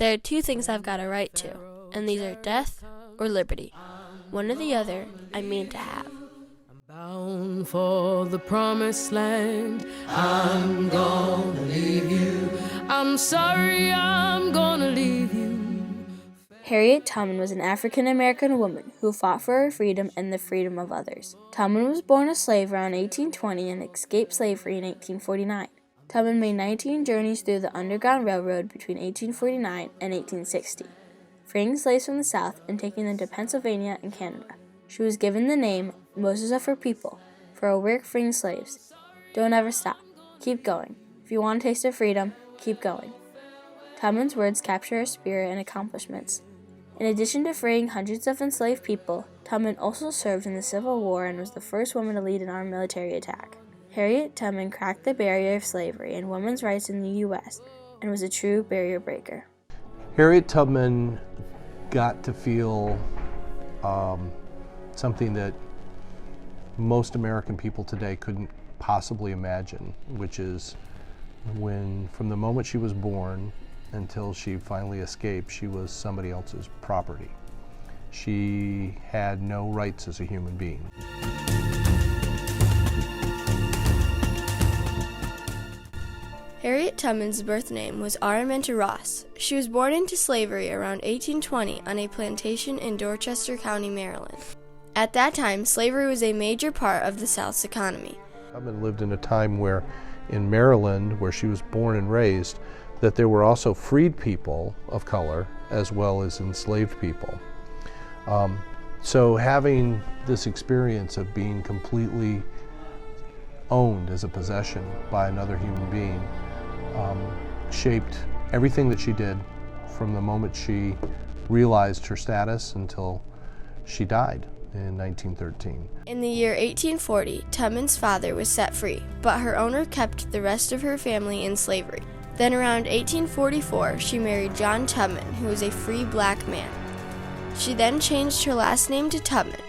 There are two things I've got a right to, and these are death or liberty. One or the other I mean to have. I'm bound for the promised land. I'm gonna leave you. I'm sorry, I'm gonna leave you. Harriet Tubman was an African-American woman who fought for her freedom and the freedom of others. Tubman was born a slave around 1820 and escaped slavery in 1849. Tubman made 19 journeys through the Underground Railroad between 1849 and 1860, freeing slaves from the South and taking them to Pennsylvania and Canada. She was given the name Moses of her people for her work freeing slaves. Don't ever stop. Keep going. If you want a taste of freedom, keep going. Tubman's words capture her spirit and accomplishments. In addition to freeing hundreds of enslaved people, Tubman also served in the Civil War and was the first woman to lead an armed military attack. Harriet Tubman cracked the barrier of slavery and women's rights in the U.S. and was a true barrier breaker. Harriet Tubman got to feel something that most American people today couldn't possibly imagine, which is when, from the moment she was born until she finally escaped, she was somebody else's property. She had no rights as a human being. Harriet Tubman's birth name was Araminta Ross. She was born into slavery around 1820 on a plantation in Dorchester County, Maryland. At that time, slavery was a major part of the South's economy. Tubman lived in a time where, in Maryland, where she was born and raised, that there were also freed people of color as well as enslaved people. So having this experience of being completely owned as a possession by another human being shaped everything that she did from the moment she realized her status until she died in 1913. In the year 1840, Tubman's father was set free, but her owner kept the rest of her family in slavery. Then around 1844, she married John Tubman, who was a free black man. She then changed her last name to Tubman.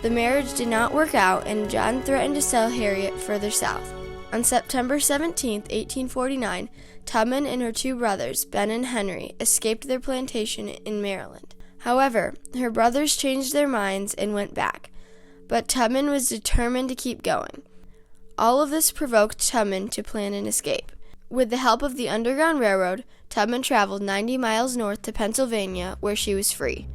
The marriage did not work out, and John threatened to sell Harriet further south. On September 17, 1849, Tubman and her two brothers, Ben and Henry, escaped their plantation in Maryland. However, her brothers changed their minds and went back, but Tubman was determined to keep going. All of this provoked Tubman to plan an escape. With the help of the Underground Railroad, Tubman traveled 90 miles north to Pennsylvania, where she was free.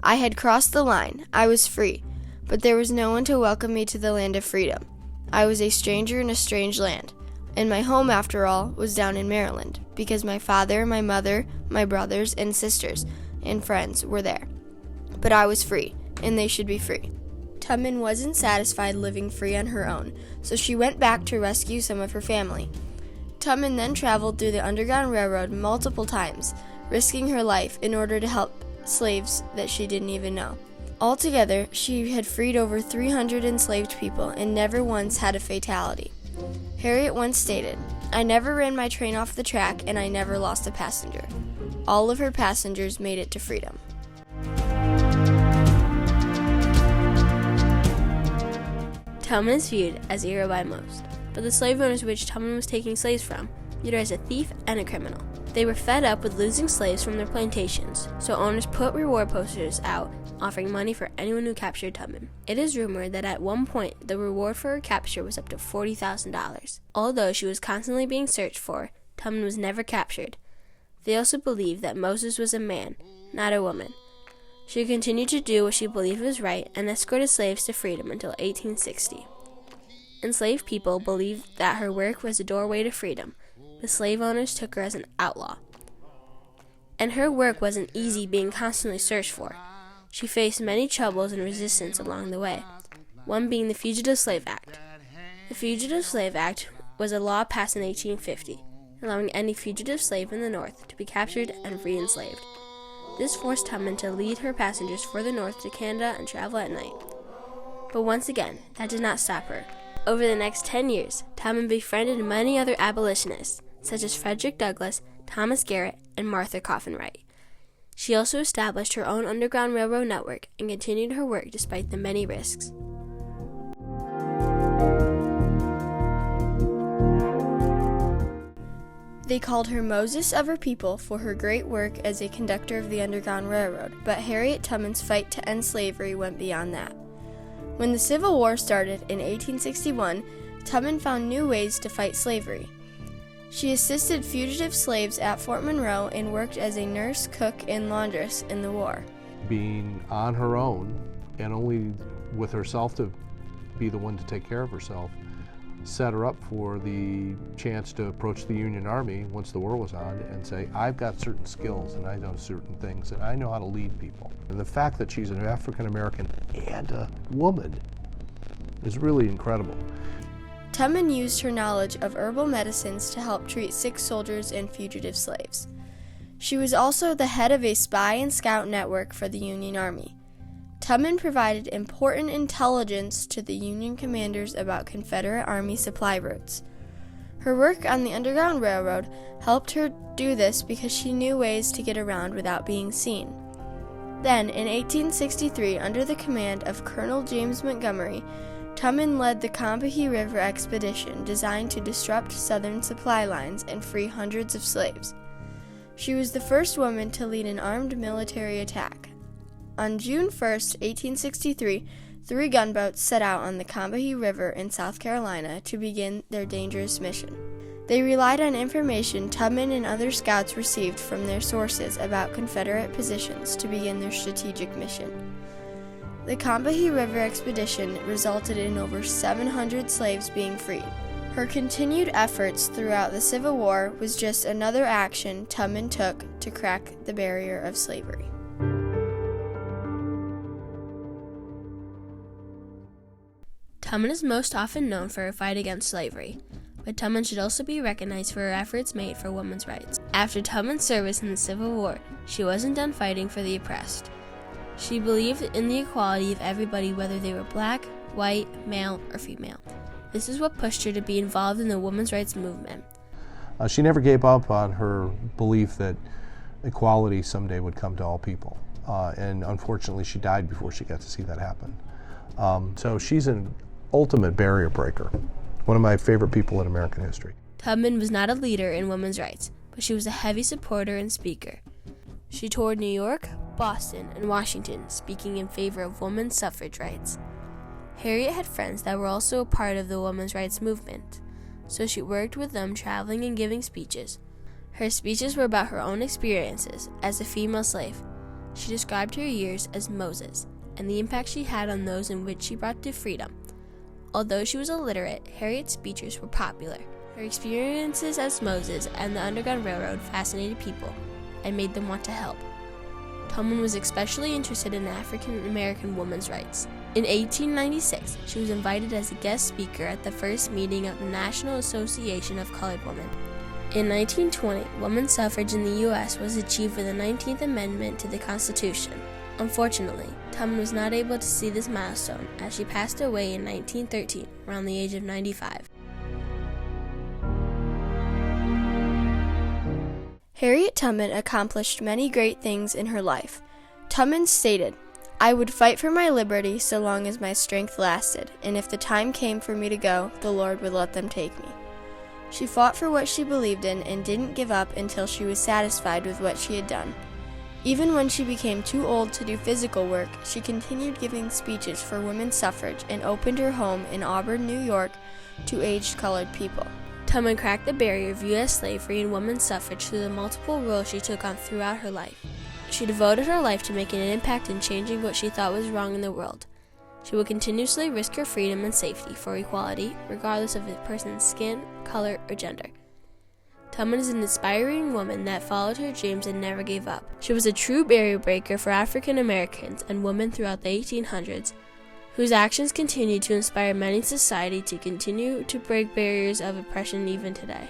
I had crossed the line. I was free, but there was no one to welcome me to the land of freedom. I was a stranger in a strange land, and my home, after all, was down in Maryland, because my father, my mother, my brothers and sisters and friends were there. But I was free, and they should be free. Tubman wasn't satisfied living free on her own, so she went back to rescue some of her family. Tubman then traveled through the Underground Railroad multiple times, risking her life in order to help slaves that she didn't even know. Altogether, she had freed over 300 enslaved people and never once had a fatality. Harriet once stated, "I never ran my train off the track and I never lost a passenger." All of her passengers made it to freedom. Tubman is viewed as a hero by most, but the slave owners which Tubman was taking slaves from viewed her as a thief and a criminal. They were fed up with losing slaves from their plantations, so owners put reward posters out offering money for anyone who captured Tubman. It is rumored that at one point the reward for her capture was up to $40,000. Although she was constantly being searched for, Tubman was never captured. They also believed that Moses was a man, not a woman. She continued to do what she believed was right and escorted slaves to freedom until 1860. Enslaved people believed that her work was a doorway to freedom. The slave owners took her as an outlaw. And her work wasn't easy, being constantly searched for. She faced many troubles and resistance along the way, one being the Fugitive Slave Act. The Fugitive Slave Act was a law passed in 1850, allowing any fugitive slave in the North to be captured and re-enslaved. This forced Tubman to lead her passengers further north to Canada and travel at night. But once again, that did not stop her. Over the next 10 years, Tubman befriended many other abolitionists, such as Frederick Douglass, Thomas Garrett, and Martha Coffin Wright. She also established her own Underground Railroad network and continued her work despite the many risks. They called her Moses of her people for her great work as a conductor of the Underground Railroad, but Harriet Tubman's fight to end slavery went beyond that. When the Civil War started in 1861, Tubman found new ways to fight slavery. She assisted fugitive slaves at Fort Monroe and worked as a nurse, cook, and laundress in the war. Being on her own and only with herself to be the one to take care of herself set her up for the chance to approach the Union Army once the war was on and say, I've got certain skills and I know certain things and I know how to lead people. And the fact that she's an African American and a woman is really incredible. Tubman used her knowledge of herbal medicines to help treat sick soldiers and fugitive slaves. She was also the head of a spy and scout network for the Union Army. Tubman provided important intelligence to the Union commanders about Confederate Army supply routes. Her work on the Underground Railroad helped her do this because she knew ways to get around without being seen. Then, in 1863, under the command of Colonel James Montgomery, Tubman led the Combahee River expedition designed to disrupt Southern supply lines and free hundreds of slaves. She was the first woman to lead an armed military attack. On June 1, 1863, 3 gunboats set out on the Combahee River in South Carolina to begin their dangerous mission. They relied on information Tubman and other scouts received from their sources about Confederate positions to begin their strategic mission. The Combahee River expedition resulted in over 700 slaves being freed. Her continued efforts throughout the Civil War was just another action Tubman took to crack the barrier of slavery. Tubman is most often known for her fight against slavery, but Tubman should also be recognized for her efforts made for women's rights. After Tubman's service in the Civil War, she wasn't done fighting for the oppressed. She believed in the equality of everybody, whether they were black, white, male, or female. This is what pushed her to be involved in the women's rights movement. She never gave up on her belief that equality someday would come to all people. And unfortunately, she died before she got to see that happen. So she's an ultimate barrier breaker, one of my favorite people in American history. Tubman was not a leader in women's rights, but she was a heavy supporter and speaker. She toured New York, Boston, and Washington, speaking in favor of women's suffrage rights. Harriet had friends that were also a part of the women's rights movement, so she worked with them traveling and giving speeches. Her speeches were about her own experiences as a female slave. She described her years as Moses and the impact she had on those in which she brought to freedom. Although she was illiterate, Harriet's speeches were popular. Her experiences as Moses and the Underground Railroad fascinated people and made them want to help. Tubman was especially interested in African American women's rights. In 1896, she was invited as a guest speaker at the first meeting of the National Association of Colored Women. In 1920, women's suffrage in the U.S. was achieved with the 19th Amendment to the Constitution. Unfortunately, Tubman was not able to see this milestone as she passed away in 1913, around the age of 95. Harriet Tubman accomplished many great things in her life. Tubman stated, "I would fight for my liberty so long as my strength lasted, and if the time came for me to go, the Lord would let them take me." She fought for what she believed in and didn't give up until she was satisfied with what she had done. Even when she became too old to do physical work, she continued giving speeches for women's suffrage and opened her home in Auburn, New York, to aged colored people. Tubman cracked the barrier of U.S. slavery and women's suffrage through the multiple roles she took on throughout her life. She devoted her life to making an impact in changing what she thought was wrong in the world. She would continuously risk her freedom and safety for equality, regardless of a person's skin, color, or gender. Tubman is an inspiring woman that followed her dreams and never gave up. She was a true barrier breaker for African Americans and women throughout the 1800s, whose actions continue to inspire many in society to continue to break barriers of oppression even today.